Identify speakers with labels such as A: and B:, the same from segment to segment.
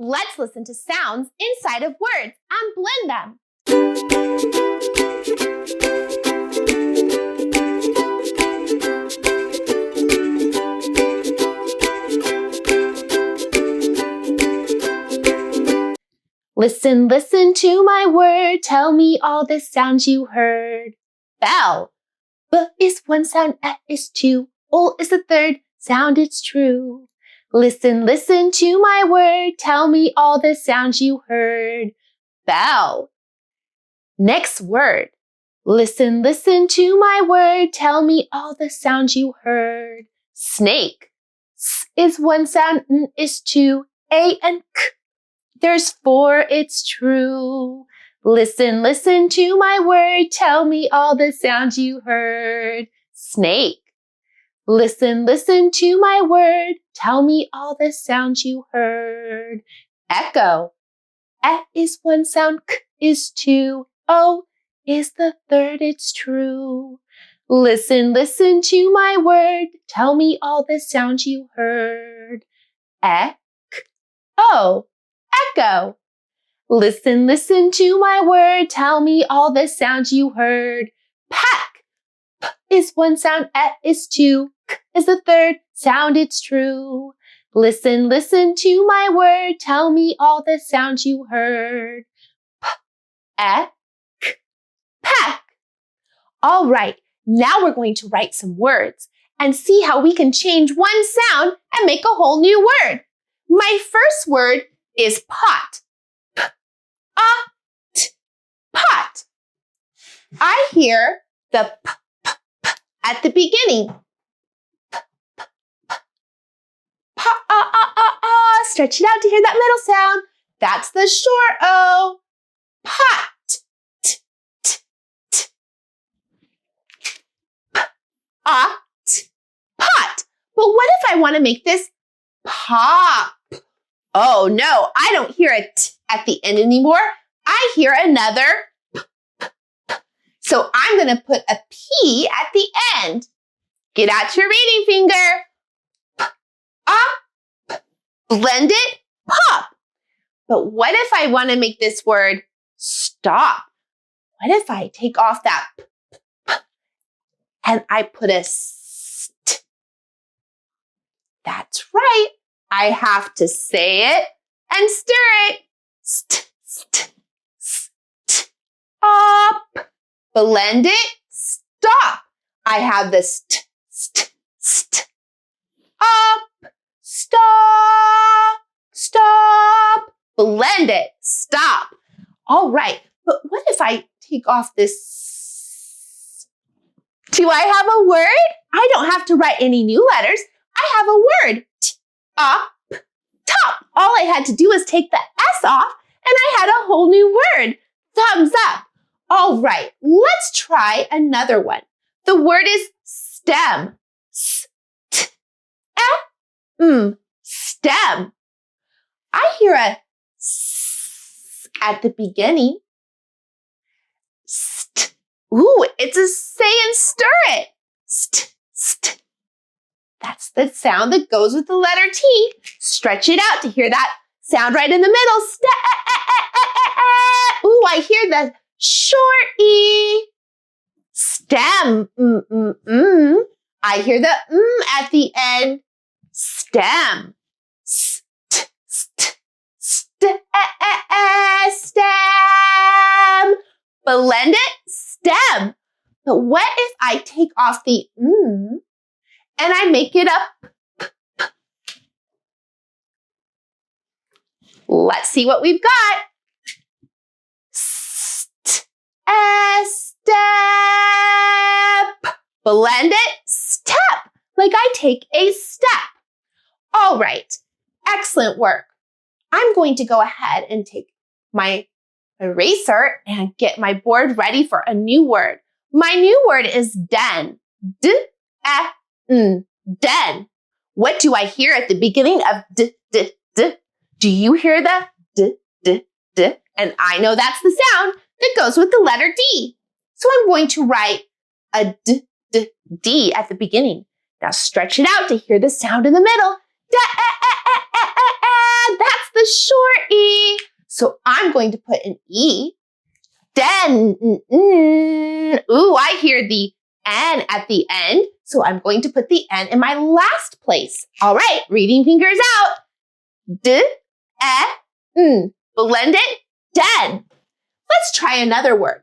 A: Let's listen to sounds inside of words and blend them. Listen, listen to my word. Tell me all the sounds you heard. Bell. B is one sound, E is two. O is the third sound, it's true. Listen, listen to my word. Tell me all the sounds you heard. Bell. Next word. Listen, listen to my word. Tell me all the sounds you heard. Snake. S is one sound, N is two. A and K. There's four, it's true. Listen, listen to my word. Tell me all the sounds you heard. Snake. Listen, listen to my word. Tell me all the sounds you heard. Echo. E is one sound, K is two. O is the third, it's true. Listen, listen to my word. Tell me all the sounds you heard. Echo. Echo. Listen, listen to my word. Tell me all the sounds you heard. Pack. P is one sound, E is two. K is the third sound, it's true. Listen, listen to my word. Tell me all the sounds you heard. P-ek. Pack. All right, now we're going to write some words and see how we can change one sound and make a whole new word. My first word is pot. P-a-t, pot. I hear the p at the beginning. Pa-a-a-a-a. Stretch it out to hear that middle sound. That's the short O. Pot. T-t-t. P-a-t, pot. But what if I want to make this pop? Oh no, I don't hear a T at the end anymore. I hear another P. So I'm going to put a P at the end. Get out your reading finger. P-a-p. Blend it, pop. But what if I want to make this word stop? What if I take off that P and I put a st? That's right. I have to say it and stir it. St, st, st, up. Blend it, stop. I have the st, st, st, up, stop, stop. Blend it, stop. All right, but what if I take off this? Do I have a word? I don't have to write any new letters. I have a word. Up, top. All I had to do was take the S off and I had a whole new word. Thumbs up. All right, let's try another one. The word is stem. S-t-e-m. Stem. I hear a S at the beginning. St. Ooh, it's a say and stir it. St, st. That's the sound that goes with the letter T. Stretch it out to hear that sound right in the middle. Ooh, I hear the short E. Stem. I hear the at the end. Stem. St, st, st, stem. Blend it, stem. But what if I take off the and I make it up? Let's see what we've got. Step. Blend it, step. Like I take a step. All right, excellent work. I'm going to go ahead and take my eraser and get my board ready for a new word. My new word is den. D-e-n. Den. What do I hear at the beginning of d, d, d? Do you hear the d, d, d? And I know that's the sound that goes with the letter D. So I'm going to write a d, d, d at the beginning. Now stretch it out to hear the sound in the middle. Da-e-e-e-e-e-e. That's the short E. So I'm going to put an E. Then, ooh, I hear the N at the end. So I'm going to put the N in my last place. All right, reading fingers out. D, E, N. Blend it, den. Let's try another word.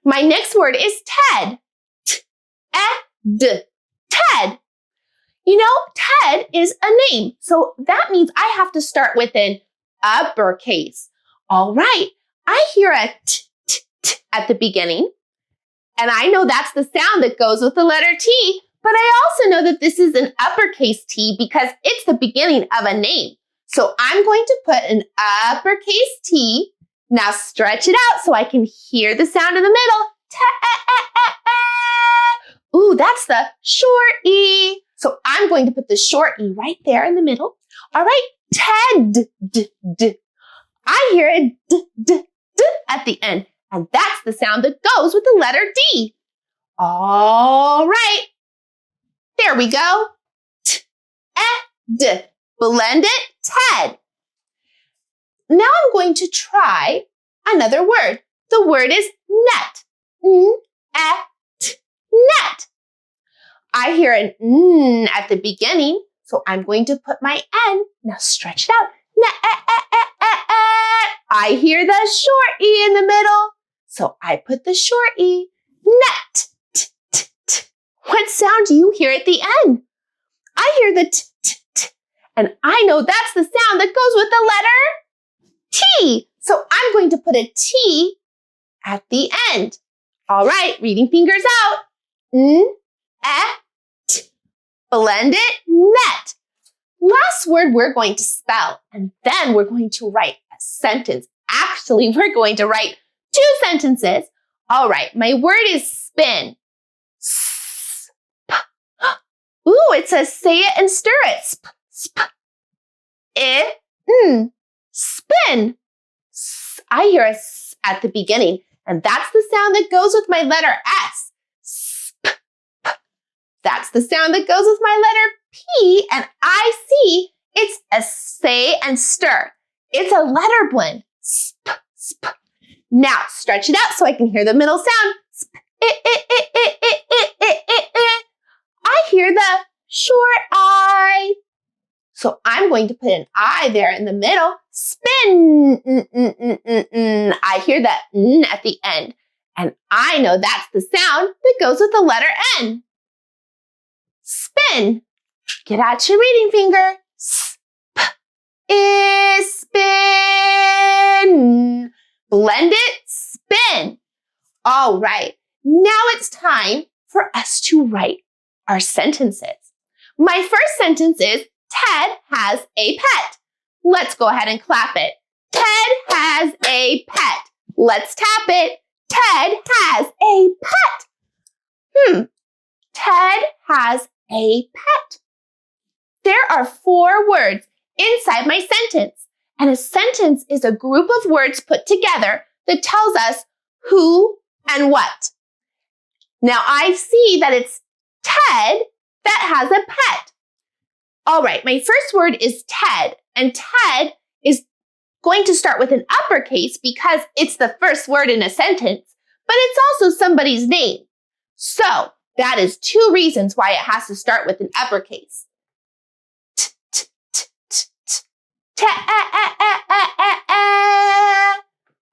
A: My next word is Ted. T-E-D. Ted. You know, Ted is a name. So that means I have to start with an uppercase. All right. I hear a t at the beginning. And I know that's the sound that goes with the letter T. But I also know that this is an uppercase T because it's the beginning of a name. So I'm going to put an uppercase T. Now stretch it out so I can hear the sound in the middle. Ooh, that's the short E. So I'm going to put the short E right there in the middle. All right, Ted. I hear a d at the end, and that's the sound that goes with the letter D. All right, there we go. T-E-D. Blend it, Ted. Now I'm going to try another word. The word is net. N-E-T. Net. I hear an N at the beginning, so I'm going to put my N. Now stretch it out. I hear the short E in the middle, so I put the short E. Net. What sound do you hear at the end? I hear the t, and I know that's the sound that goes with the letter T. So I'm going to put a T at the end. All right, reading fingers out. N-E-T. Blend it, net. Last word we're going to spell, and then we're going to write a sentence. Actually, we're going to write 2 sentences. All right, my word is spin. Ooh, it says say it and stir it. Sp, sp. Spin. I hear a S at the beginning, and that's the sound that goes with my letter S. Sp. That's the sound that goes with my letter P, and I see it's a say and stir. It's a letter blend. Sp, sp. Now stretch it out so I can hear the middle sound. Sp, I hear the short I. So I'm going to put an I there in the middle. Spin. I hear that N at the end. And I know that's the sound that goes with the letter N. Spin. Get out your reading finger. Sp is spin. Blend it, spin. All right. Now it's time for us to write our sentences. My first sentence is Ted has a pet. Let's go ahead and clap it. Ted has a pet. Let's tap it. Ted has a pet. Ted has a pet. There are 4 words inside my sentence, and a sentence is a group of words put together that tells us who and what. Now I see that it's Ted that has a pet. All right, my first word is Ted, and Ted is going to start with an uppercase because it's the first word in a sentence, but it's also somebody's name. So that is 2 reasons why it has to start with an uppercase.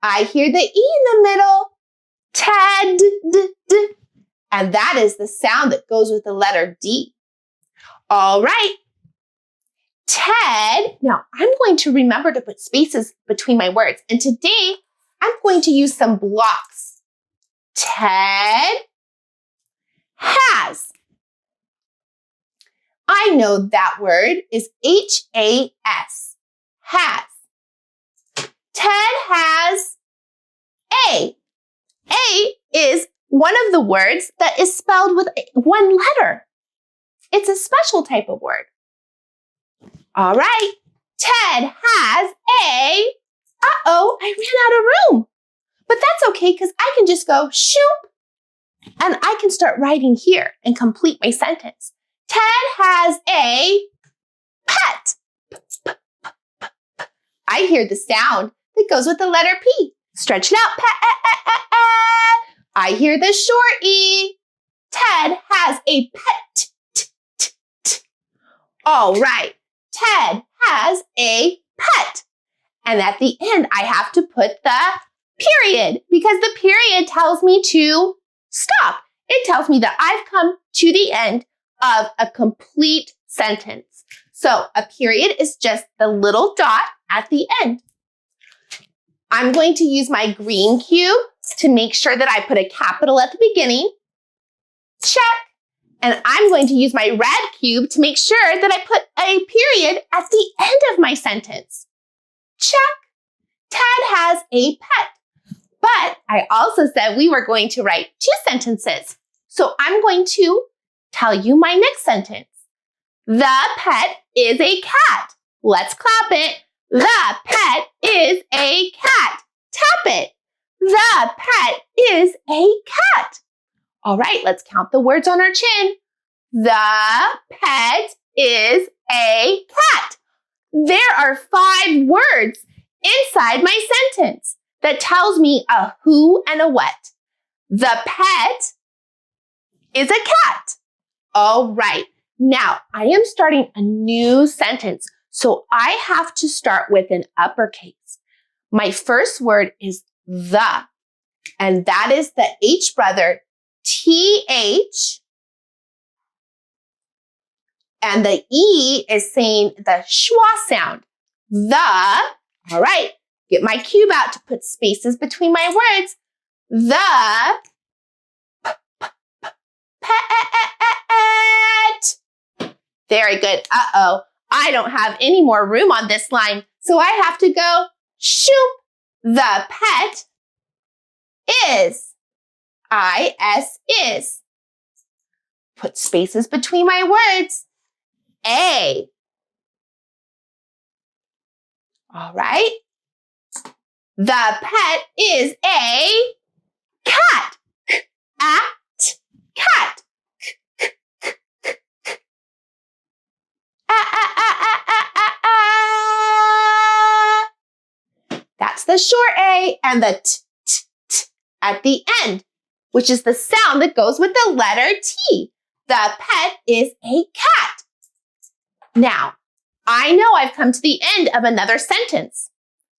A: I hear the E in the middle. Ted. And that is the sound that goes with the letter D. All right. Ted. Now, I'm going to remember to put spaces between my words. And today, I'm going to use some blocks. Ted has. I know that word is H-A-S. Has. Ted has A. A is one of the words that is spelled with 1 letter. It's a special type of word. All right. Ted has a, uh-oh, I ran out of room. But that's okay because I can just go shoop and I can start writing here and complete my sentence. Ted has a pet. I hear the sound that goes with the letter P. Stretch it out. I hear the short E. Ted has a pet. All right. Ted has a pet. And at the end, I have to put the period because the period tells me to stop. It tells me that I've come to the end of a complete sentence. So a period is just the little dot at the end. I'm going to use my green cube to make sure that I put a capital at the beginning. Check. And I'm going to use my red cube to make sure that I put a period at the end of my sentence. Check. Ted has a pet. But I also said we were going to write 2 sentences. So I'm going to tell you my next sentence. The pet is a cat. Let's clap it. The pet is a cat. Tap it. The pet is a cat. All right, let's count the words on our chin. The pet is a cat. There are 5 words inside my sentence that tells me a who and a what. The pet is a cat. All right. Now, I am starting a new sentence, so I have to start with an uppercase. My first word is the, and that is the H brother, TH, and the E is saying the schwa sound. The, all right, get my cube out to put spaces between my words. The pet. Very good. Uh-oh, I don't have any more room on this line, so I have to go shoop. The pet is. I-S is. Put spaces between my words. A. All right. The pet is a cat. At cat. That's the short A and the t at the end, which is the sound that goes with the letter T. The pet is a cat. Now, I know I've come to the end of another sentence.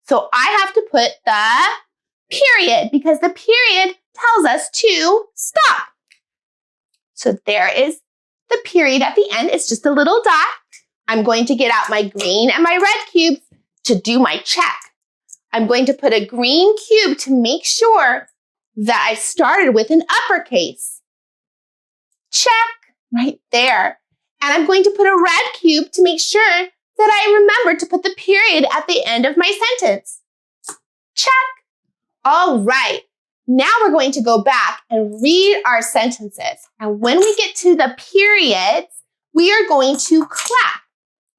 A: So I have to put the period because the period tells us to stop. So there is the period at the end. It's just a little dot. I'm going to get out my green and my red cubes to do my check. I'm going to put a green cube to make sure that I started with an uppercase. Check right there. And I'm going to put a red cube to make sure that I remember to put the period at the end of my sentence. Check. All right. Now we're going to go back and read our sentences. And when we get to the periods, we are going to clap.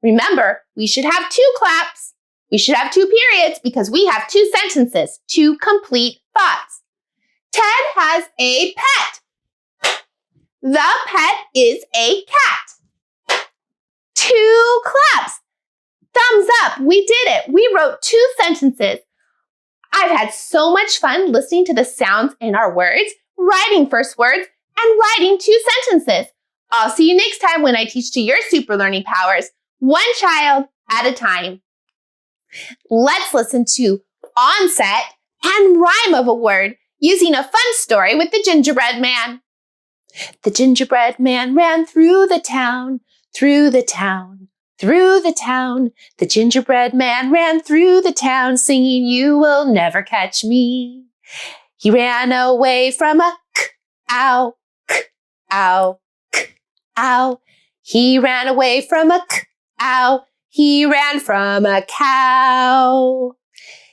A: Remember, we should have 2 claps. We should have 2 periods because we have 2 sentences, 2 complete thoughts. Ted has a pet. The pet is a cat. 2 claps. Thumbs up. We did it. We wrote 2 sentences. I've had so much fun listening to the sounds in our words, writing first words, and writing 2 sentences. I'll see you next time when I teach to your super learning powers, one child at a time. Let's listen to onset and rhyme of a word using a fun story with the gingerbread man. The gingerbread man ran through the town, through the town, through the town. The gingerbread man ran through the town singing, "You will never catch me." He ran away from a k-ow, k-ow, k-ow. He ran away from a k-ow. He ran from a cow.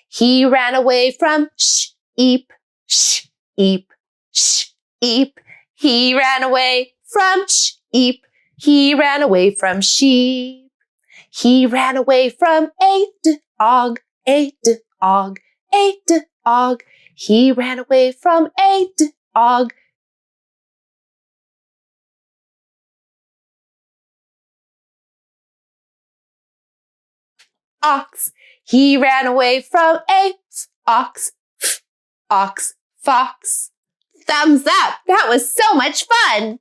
A: He ran away from sheep, sheep, sheep. He ran away from sheep. He ran away from sheep. He ran away from a dog, a dog, a dog. He ran away from a dog. ox. He ran away from a ox. Ox, fox. Thumbs up. That was so much fun.